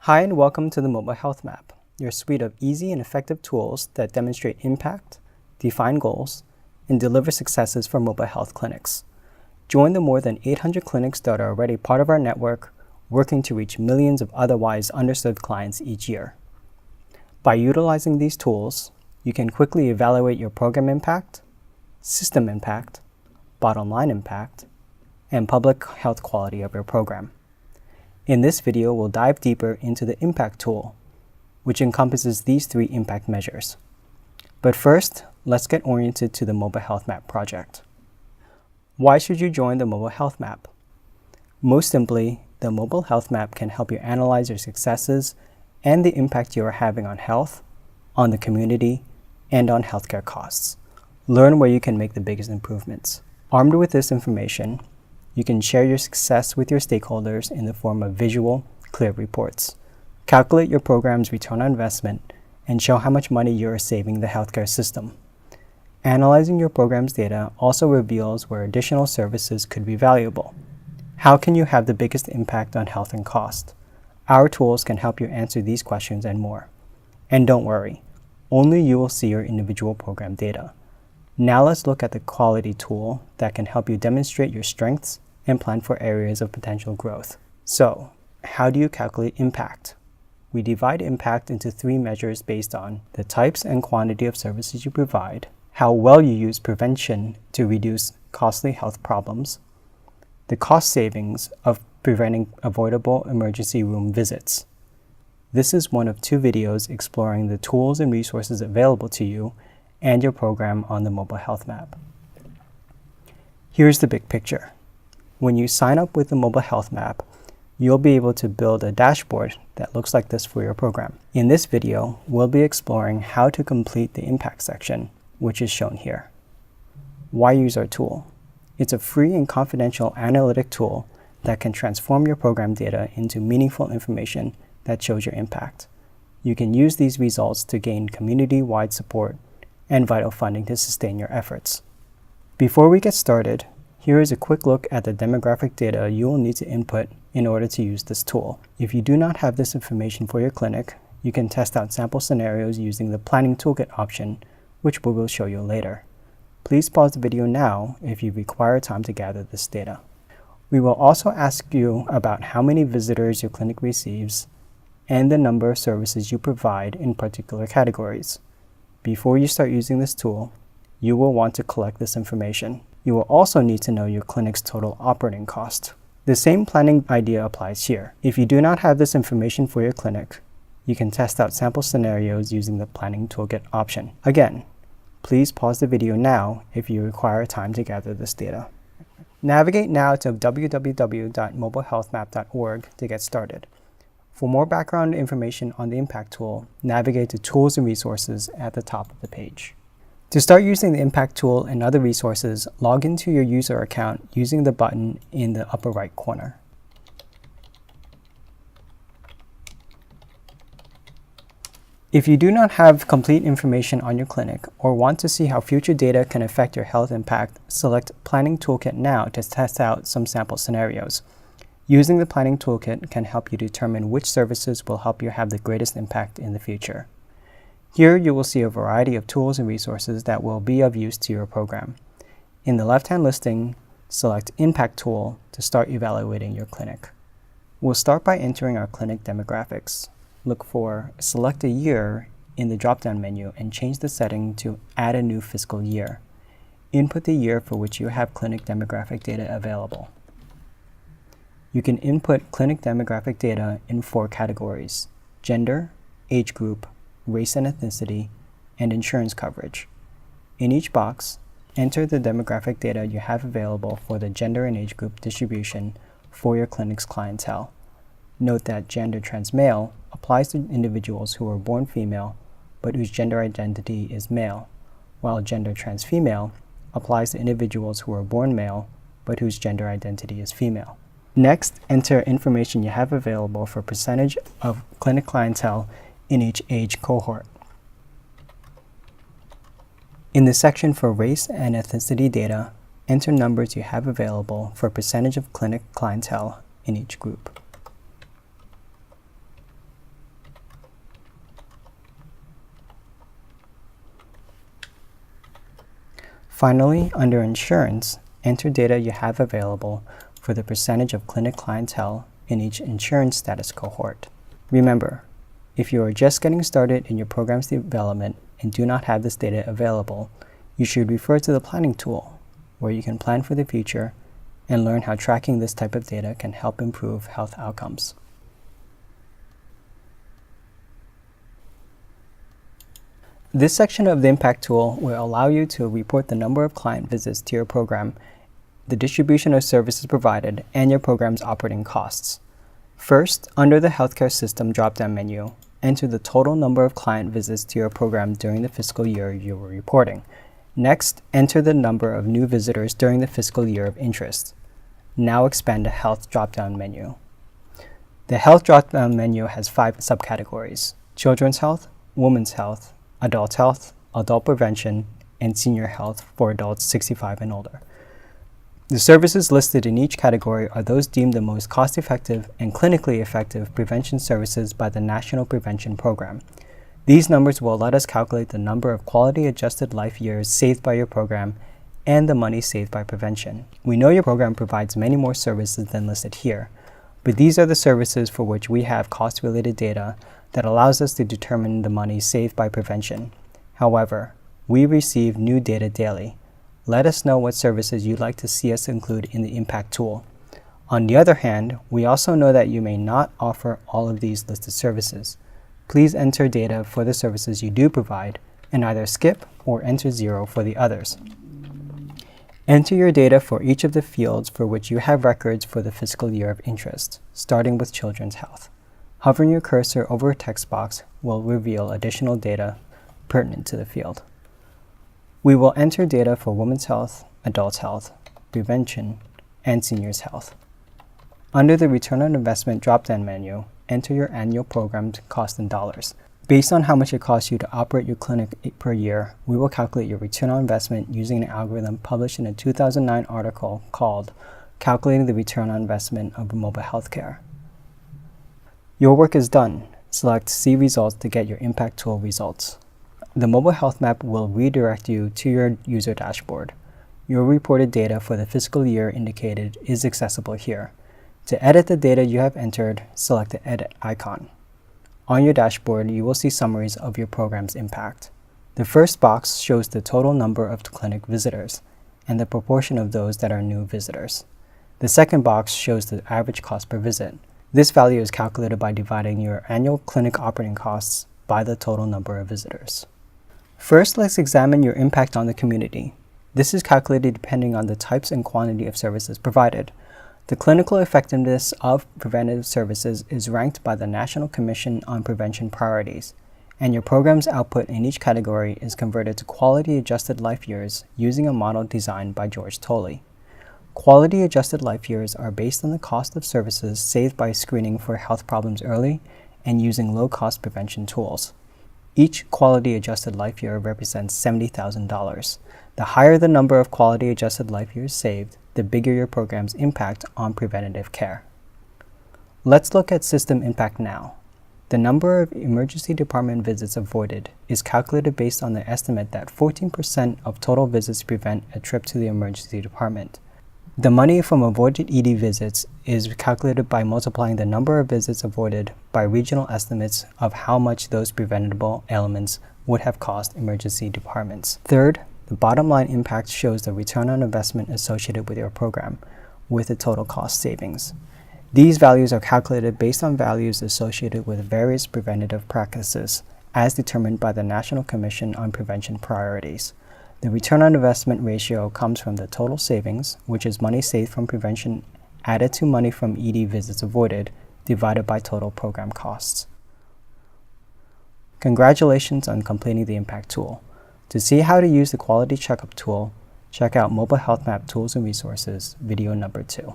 Hi and welcome to the Mobile Health Map, your suite of easy and effective tools that demonstrate impact, define goals, and deliver successes for mobile health clinics. Join the more than 800 clinics that are already part of our network, working to reach millions of otherwise underserved clients each year. By utilizing these tools, you can quickly evaluate your program impact, system impact, bottom line impact, and public health quality of your program. In this video, we'll dive deeper into the impact tool, which encompasses these three impact measures. But first, let's get oriented to the Mobile Health Map project. Why should you join the Mobile Health Map? Most simply, the Mobile Health Map can help you analyze your successes and the impact you are having on health, on the community, and on healthcare costs. Learn where you can make the biggest improvements. Armed with this information, you can share your success with your stakeholders in the form of visual, clear reports. Calculate your program's return on investment and show how much money you are saving the healthcare system. Analyzing your program's data also reveals where additional services could be valuable. How can you have the biggest impact on health and cost? Our tools can help you answer these questions and more. And don't worry, only you will see your individual program data. Now let's look at the quality tool that can help you demonstrate your strengths and plan for areas of potential growth. So, how do you calculate impact? We divide impact into three measures based on the types and quantity of services you provide, how well you use prevention to reduce costly health problems, the cost savings of preventing avoidable emergency room visits. This is one of two videos exploring the tools and resources available to you and your program on the Mobile Health Map. Here's the big picture. When you sign up with the Mobile Health Map, you'll be able to build a dashboard that looks like this for your program. In this video, we'll be exploring how to complete the impact section, which is shown here. Why use our tool? It's a free and confidential analytic tool that can transform your program data into meaningful information that shows your impact. You can use these results to gain community-wide support and vital funding to sustain your efforts. Before we get started, here is a quick look at the demographic data you will need to input in order to use this tool. If you do not have this information for your clinic, you can test out sample scenarios using the Planning Toolkit option, which we will show you later. Please pause the video now if you require time to gather this data. We will also ask you about how many visitors your clinic receives and the number of services you provide in particular categories. Before you start using this tool, you will want to collect this information. You will also need to know your clinic's total operating cost. The same planning idea applies here. If you do not have this information for your clinic, you can test out sample scenarios using the Planning Toolkit option. Again, please pause the video now if you require time to gather this data. Navigate now to www.mobilehealthmap.org to get started. For more background information on the impact tool, navigate to Tools and Resources at the top of the page. To start using the impact tool and other resources, log into your user account using the button in the upper right corner. If you do not have complete information on your clinic or want to see how future data can affect your health impact, select Planning Toolkit now to test out some sample scenarios. Using the Planning Toolkit can help you determine which services will help you have the greatest impact in the future. Here you will see a variety of tools and resources that will be of use to your program. In the left-hand listing, select Impact Tool to start evaluating your clinic. We'll start by entering our clinic demographics. Look for Select a Year in the drop-down menu and change the setting to Add a New Fiscal Year. Input the year for which you have clinic demographic data available. You can input clinic demographic data in 4 categories: gender, age group, race and ethnicity, and insurance coverage. In each box, enter the demographic data you have available for the gender and age group distribution for your clinic's clientele. Note that gender trans male applies to individuals who are born female but whose gender identity is male, while gender trans female applies to individuals who are born male but whose gender identity is female. Next, enter information you have available for percentage of clinic clientele in each age cohort. In the section for race and ethnicity data, enter numbers you have available for percentage of clinic clientele in each group. Finally, under insurance, enter data you have available for the percentage of clinic clientele in each insurance status cohort. Remember, if you are just getting started in your program's development and do not have this data available, you should refer to the planning tool, where you can plan for the future and learn how tracking this type of data can help improve health outcomes. This section of the Impact tool will allow you to report the number of client visits to your program, the distribution of services provided, and your program's operating costs. First, under the Healthcare System drop-down menu, enter the total number of client visits to your program during the fiscal year you were reporting. Next, enter the number of new visitors during the fiscal year of interest. Now expand the Health drop-down menu. The Health drop-down menu has 5 subcategories: Children's Health, Women's Health, Adult Health, Adult Prevention, and Senior Health for adults 65 and older. The services listed in each category are those deemed the most cost-effective and clinically effective prevention services by the National Prevention Program. These numbers will let us calculate the number of quality-adjusted life years saved by your program and the money saved by prevention. We know your program provides many more services than listed here, but these are the services for which we have cost-related data that allows us to determine the money saved by prevention. However, we receive new data daily. Let us know what services you'd like to see us include in the Impact tool. On the other hand, we also know that you may not offer all of these listed services. Please enter data for the services you do provide and either skip or enter 0 for the others. Enter your data for each of the fields for which you have records for the fiscal year of interest, starting with Children's Health. Hovering your cursor over a text box will reveal additional data pertinent to the field. We will enter data for Women's Health, Adult Health, Prevention, and Seniors Health. Under the Return on Investment drop-down menu, enter your annual program cost in dollars. Based on how much it costs you to operate your clinic per year, we will calculate your return on investment using an algorithm published in a 2009 article called Calculating the Return on Investment of Mobile Healthcare. Your work is done. Select See Results to get your Impact tool results. The mobile health map will redirect you to your user dashboard. Your reported data for the fiscal year indicated is accessible here. To edit the data you have entered, select the Edit icon. On your dashboard, you will see summaries of your program's impact. The first box shows the total number of clinic visitors and the proportion of those that are new visitors. The second box shows the average cost per visit. This value is calculated by dividing your annual clinic operating costs by the total number of visitors. First, let's examine your impact on the community. This is calculated depending on the types and quantity of services provided. The clinical effectiveness of preventive services is ranked by the National Commission on Prevention Priorities, and your program's output in each category is converted to quality-adjusted life years using a model designed by George Tolley. Quality-adjusted life years are based on the cost of services saved by screening for health problems early and using low-cost prevention tools. Each quality-adjusted life year represents $70,000. The higher the number of quality-adjusted life years saved, the bigger your program's impact on preventative care. Let's look at system impact now. The number of emergency department visits avoided is calculated based on the estimate that 14% of total visits prevent a trip to the emergency department. The money from avoided ED visits is calculated by multiplying the number of visits avoided by regional estimates of how much those preventable ailments would have cost emergency departments. Third, the bottom line impact shows the return on investment associated with your program, with the total cost savings. These values are calculated based on values associated with various preventative practices, as determined by the National Commission on Prevention Priorities. The return on investment ratio comes from the total savings, which is money saved from prevention added to money from ED visits avoided, divided by total program costs. Congratulations on completing the Impact tool. To see how to use the Quality Checkup tool, check out Mobile Health Map Tools and Resources, video number 2.